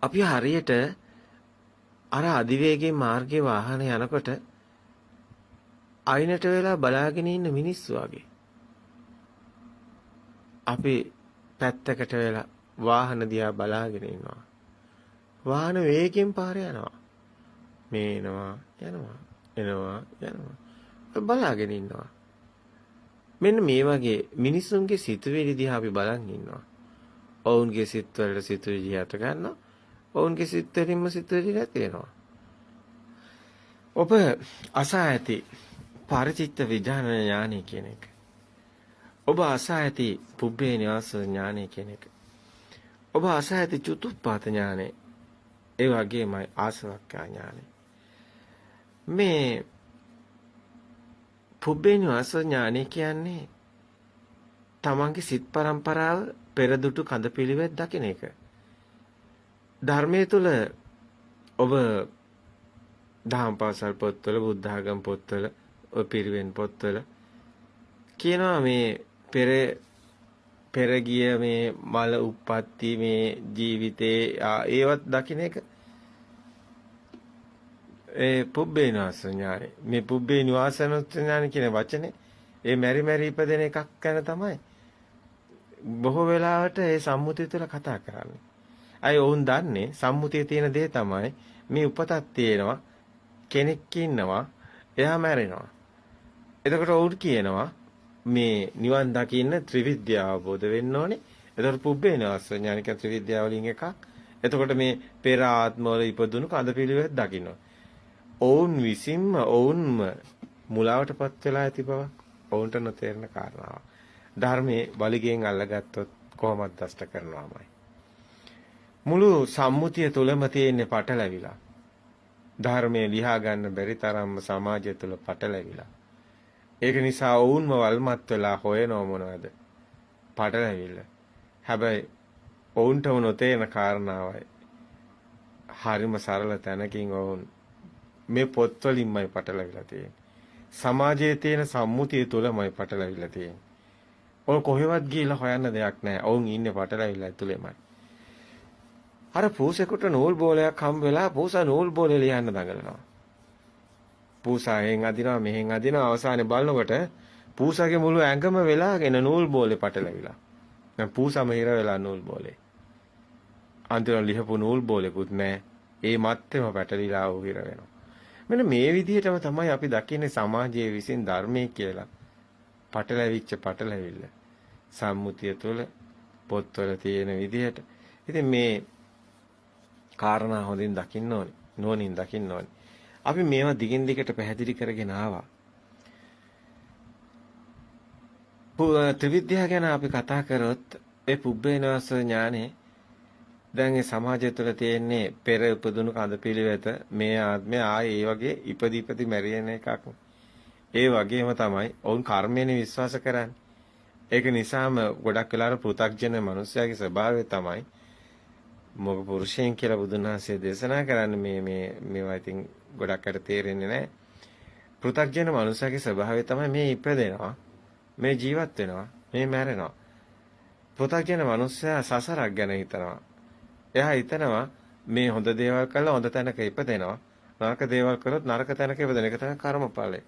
අපි හරියට අර අධිවේගී මාර්ගයේ වාහන යනකොට අයිනට වෙලා බලාගෙන ඉන්න මිනිස්සු වගේ. අපි පැත්තකට වෙලා වාහන දිහා බලාගෙන ඉන්නවා. වාහන වේගෙන් පාරේ යනවා. මේ එනවා යනවා. බලාගෙන ඉන්නවා. මෙන්න මේ වගේ මිනිසුන්ගේ සිතුවිලි දිහා අපි බලන් ඉන්නවා. ඔවුන්ගේ සිත්වලට සිතුවිලි හට ගන්නවා. ඔවුන්ගේ සිත්වලින්ම සිතුවිලි නැති වෙනවා. ඔබ අසා ඇති පරිචිත්ත විඥාන ඥානය කියන එක. ඔබ අසා ඇති පුබ්බේ නිවාස ඥානය කියන එක. ඔබ අසා ඇති චුතුප්පාත ඥානය. ඒ වගේමයි ආසවක්ඛ්‍යා ඥානය. මේ පුබ්බේ නිවාස ඥානය කියන්නේ තමන්ගේ සිත් පරම්පරාව පෙරදුටු කඳපිලිවෙත් දකින එක. ධර්මයේ තුල ඔබ දහම් පාසල් පොත්වල බුද්ධ ආගම් පොත්වල ඔය පිරිවෙන් පොත්වල කියනවා මේ පෙර ගිය මේ මල උප්පත්ති මේ ජීවිතේ ඒවත් දකින්න එක ඒ පුබ්බේ නිවාස ඥානෙ. මේ පුබ්බේ නිවාස ඥානෙ කියන වචනේ ඒ මෙරි ඉපදෙන එකක් ගැන තමයි බොහෝ වෙලාවට ඒ සම්මුතිය තුළ කතා කරන්නේ. අය වුන් දන්නේ සම්මුතියේ තියෙන දේ තමයි මේ උපතක් තියෙනවා කෙනෙක් ඉන්නවා එයා මැරෙනවා. එතකොට වුන් කියනවා මේ නිවන් දකින්න ත්‍රිවිද්‍ය අවබෝධ වෙන්න ඕනේ. එතකොට පුබ්බේ නිවාස ඥානික ත්‍රිවිද්‍ය වලින් එකක්. එතකොට මේ පෙර ආත්මවල ඉපදුණු කඳපිලිවෙත් දකින්න. ඔවුන් විසින්ම ඔවුන්ම මුලාවටපත් වෙලා ඇති බව ඔවුන්ට නොතේරෙන කාරණාවක්. ධර්මයේ වලිගෙන් අල්ලගත්තොත් කොහොමද දෂ්ට කරනවාමයි. මුළු සම්මුතිය තුලම තියෙන පටලැවිලා. ධර්මයේ ලියා ගන්න බැරි තරම්ම සමාජය තුල පටලැවිලා. ඒක නිසා ඔවුන්ම වල්මත් වෙලා හොයනව මොනවද? පටලැවිල්ල. හැබැයි ඔවුන්ටම නොතේරෙන කාරණාවයි. හරිම සරල තැනකින් ඔවුන් මේ පොත්වලින්මයි පටලැවිලා තියෙන්නේ. සමාජයේ තියෙන සම්මුතිය තුලමයි පටලැවිලා තියෙන්නේ. ඔය කොහෙවත් ගිහිල්ලා හොයන්න දෙයක් නැහැ. ඔවුන් ඉන්නේ පටලැවිලා ඇතුළෙමයි. අර පූසෙකුට නූල් බෝලයක් හම්බ වෙලා පූසා නූල් බෝලේ ලියන්න දඟලනවා. පූසා එහෙන් අදිනවා මෙහෙන් අදිනවා අවසානයේ බලනකොට පූසාගේ මුළු ඇඟම වෙලාගෙන නූල් බෝලේ පටලැවිලා. දැන් පූසාම හිර වෙලා නූල් බෝලේ. අන්තිමට ලිහපු නූල් බෝලෙකුත් නැහැ. ඒ මත්තෙම පැටලිලා වූ හිර වෙනවා. මෙන්න මේ විදිහටම තමයි අපි දකින්නේ සමාජයේ විසින් ධර්මයේ කියලා පටලැවිච්ච පටලැවිල්ල. සම්මුතිය තුළ පොත්වල තියෙන විදිහට. ඉතින් මේ කාරණා හොඳින් දකින්න ඕනේ. නුවණින් දකින්න ඕනේ. අපි මේවා දිගින් දිගට පැහැදිලි කරගෙන ආවා. ත්‍රිවිද්‍යාව ගැන අපි කතා කරොත් ඒ පුබ්බේනවාස ඥානේ දැන් ඒ සමාජය තුළ තියෙන්නේ පෙර උපදුණු කඳපිලිවෙත මේ ආත්මය ආයේ ඒ වගේ ඉපදි මැරෙන එකක්. ඒ වගේම තමයි ඔවුන් කර්මයෙන් විශ්වාස කරන්නේ. ඒක නිසාම ගොඩක් වෙලාවට පෘථග්ජන මනුස්සයාගේ ස්වභාවය තමයි මොග පුරුෂයන් කියලා බුදුන් වහන්සේ දේශනා කරන්නේ මේවා ඉතින් ගොඩක් අයට තේරෙන්නේ නැහැ. පෘථග්ජන මනුස්සයාගේ ස්වභාවය තමයි මේ ඉපදෙනවා, මේ ජීවත් වෙනවා, මේ මැරෙනවා. පෘථග්ජන මනුස්සයා සසරක් ගැන හිතනවා. එයා හිතනවා මේ හොඳ දේවල් කළා හොඳ තැනක ඉපදෙනවා, නරක දේවල් කළොත් නරක තැනක ඉපදෙන එක තමයි කර්මඵලය.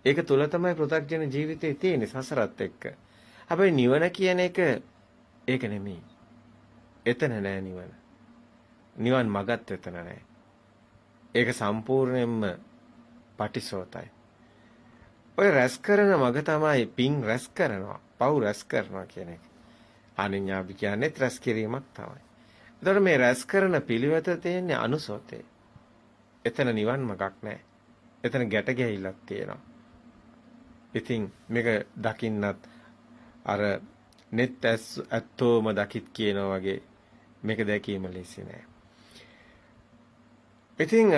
ඒක තුල තමයි පෘථග්ජන ජීවිතේ තියෙන්නේ සසරත් එක්ක. හැබැයි නිවන කියන එක ඒක නෙමෙයි. එතන නෑ නිවන. නිවන් මගත් එතන නෑ. ඒක සම්පූර්ණයෙන්ම පටිසෝතයි. ඔය රැස් කරන මග තමයි පින් රැස් කරනවා, පව් රැස් කරනවා කියන එක. අනිඤ්ඤාපි කියන්නේ රැස් කිරීමක් තමයි. එතකොට මේ රැස් කරන පිළිවෙත තියෙන්නේ අනුසෝතේ. එතන නිවන් මගක් නෑ. එතන ගැට ගැහිල්ලක් තියෙනවා. ඉතින් මේක දකින්නත් අර net ඇත්තෝම දකිත් කියනවා වගේ මේක දැකීම ලෙසි නෑ. ඉතින්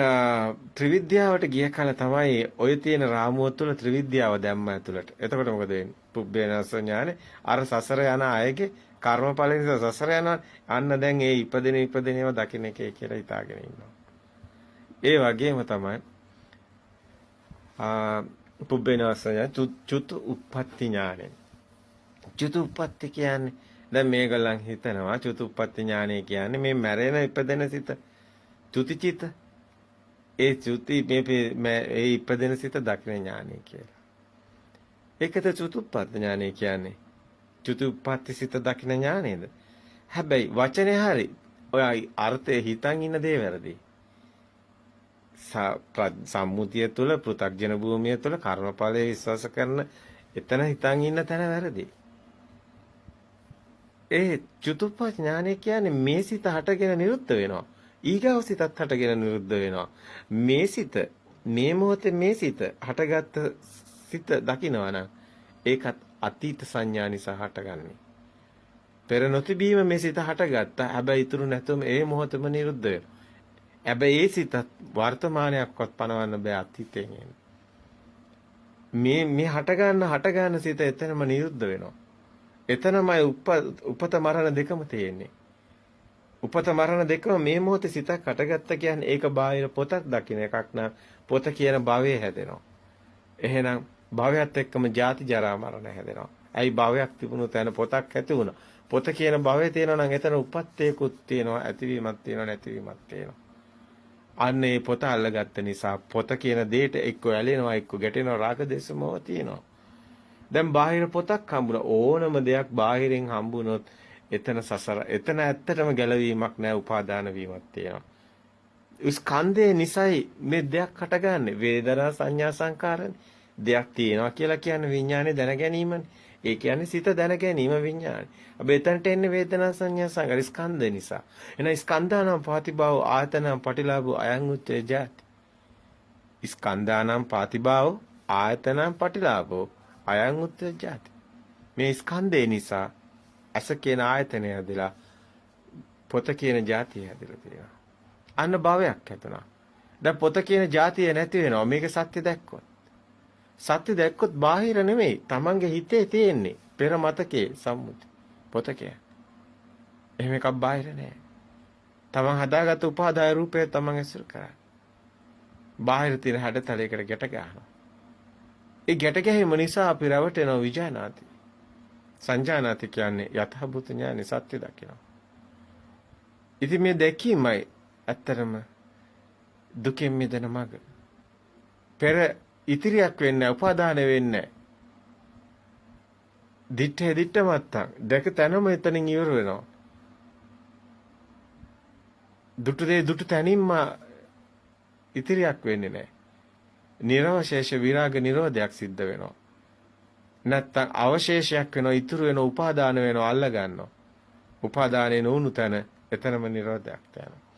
ත්‍රිවිද්‍යාවට ගිය කල තමයි ඔය තියෙන රාමුව තුළ ත්‍රිවිද්‍යාව දැම්ම ඇතුළට. එතකොට මොකද වෙන්නේ? පුබ්බේනස ඥානේ අර සසර යන අයගේ කර්මඵල නිසා සසර යනවා. අන්න දැන් ඒ ඉපදෙන ඒවා දකින්න එකේ කියලා හිතාගෙන ඉන්නවා. ඒ වගේම තමයි පුබ්බේනස ඥාන චුතු උප්පත්ති ඥානෙ. චුතු උප්පත්ති කියන්නේ දැන් මේගොල්ලන් හිතනවා චුතුප්පත්ති ඥානය කියන්නේ මේ මැරෙන ඉපදෙන සිත. චුතිචිත. ඒ චුති මේ ඒ ඉපදෙන සිත දකින ඥානය කියලා. ඒකද චුතුප්පත්ති ඥානය කියන්නේ. චුතුප්පත්ති සිත දකින ඥානයද? හැබැයි වචනේ හරි. ඔය අර්ථයේ හිතන් ඉන්න දේ වැරදි. සම්මුතිය තුළ පෘථග්ජන භූමිය තුළ කර්මඵලයේ විශ්වාස කරන එතන හිතන් ඉන්න තැන වැරදි. ඒ චුතුප්ප ඥානය කියන්නේ මේ සිත හටගෙන නිරුද්ධ වෙනවා. ඊගාව සිතත් හටගෙන නිරුද්ධ වෙනවා. මේ සිත මේ මොහොතේ මේ සිත හටගත්ත සිත දකිනවා නම් ඒකත් අතීත සංඥා නිසා හටගන්නේ. පෙර නොතිබීම මේ සිත හටගත්තා. හැබැයි ඉතුරු නැතුවම ඒ මොහොතම නිරුද්ධ වෙනවා. හැබැයි ඒ සිතත් වර්තමානයක්වත් පනවන්න බෑ අතීතයෙන් එන්නේ. මේ හට ගන්න සිත එතනම නිරුද්ධ වෙනවා. එතනමයි උපත මරණ දෙකම තියෙන්නේ. උපත මරණ දෙකම මේ මොහොතේ සිතක් හටගත්ත කියන්නේ ඒක බාහිර පොතක් දකින්න එකක් නම් පොත කියන භවයේ හැදෙනවා. එහෙනම් භවයත් එක්කම ජාති ජරා මරණ හැදෙනවා. ඇයි භවයක් තිබුණු තැන පොතක් ඇති වුණා. පොත කියන භවයේ තියෙනවා නම් එතන උපත්තේකුත් තියෙනවා, ඇතිවීමක් තියෙනවා, නැතිවීමක් තියෙනවා. අන්න ඒ පොත අල්ලගත්ත නිසා පොත කියන දෙයට එක්ක ඇලෙනවා එක්ක ගැටෙනවා රාග දේශ මොහ තියෙනවා. දැන් බාහිර පොතක් හම්බුණා ඕනම දෙයක් බාහිරින් හම්බුනොත් එතන සසර එතන ඇත්තටම ගැලවීමක් නැහැ උපාදාන වීමක් තියෙනවා. ස්කන්ධය නිසයි මේ දෙයක් හටගන්නේ වේදනා සංඥා සංකාරනේ. දෙයක් තියෙනවා කියලා කියන්නේ විඥානේ දැන ගැනීමනේ. ඒ කියන්නේ සිත දැන ගැනීම විඥානේ. අපි එතනට එන්නේ වේදනා සංඥා සංකාර ස්කන්ධ නිසා. එහෙනම් ස්කන්ධානම් පාතිභාව ආයතනම් පටිලාභෝ අයං උච්චේ ජාති. ස්කන්ධානම් පාතිභාව ආයතනම් පටිලාභෝ අයං උච්චේ ජාති. මේ ස්කන්ධේ නිසා අස කියන ආයතනය හැදලා පොත කියන જાතිය හැදලා තියෙනවා. අන්න භවයක් හැදුනා. දැන් පොත කියන જાතිය නැති වෙනවා. මේක සත්‍ය දැක්කොත්. සත්‍ය දැක්කොත් බාහිර නෙමෙයි. Tamange හිතේ තියෙන්නේ. පෙර මතකයේ සම්මුති. පොත කියන්නේ. එහෙම එකක් බාහිර නෑ. Taman හදාගත්ත උපාදාය රූපය Taman ඇසුරු කරා. බාහිර තියෙන හැඩතලයකට ගැට ගන්නවා. ඒ ගැට ගැහිම නිසා අපි රැවටෙනවා විජානාති. සංජානාති කියන්නේ යථාභූත ඥානෙ සත්‍ය දකිනවා. ඉතින් මේ දැකීමයි ඇත්තරම දුකෙන් මිදෙන මඟ. පෙර ඉතිරියක් වෙන්නේ උපාදාන වෙන්නේ. දිත්තේ දිත්තමත්තන් දැක තැනම එතනින් ඉවර වෙනවා. දුටු තැනින්ම ඉතිරියක් වෙන්නේ නැහැ. නිරවශේෂ විරාග නිරෝධයක් සිද්ධ වෙනවා. නැත්තම් අවශේෂයක් වෙනවා ඉතුරු වෙන උපාදාන වෙනවා අල්ල ගන්නවා. උපාදානේ නොවුණු තැන එතනම නිරෝධයක් යනවා.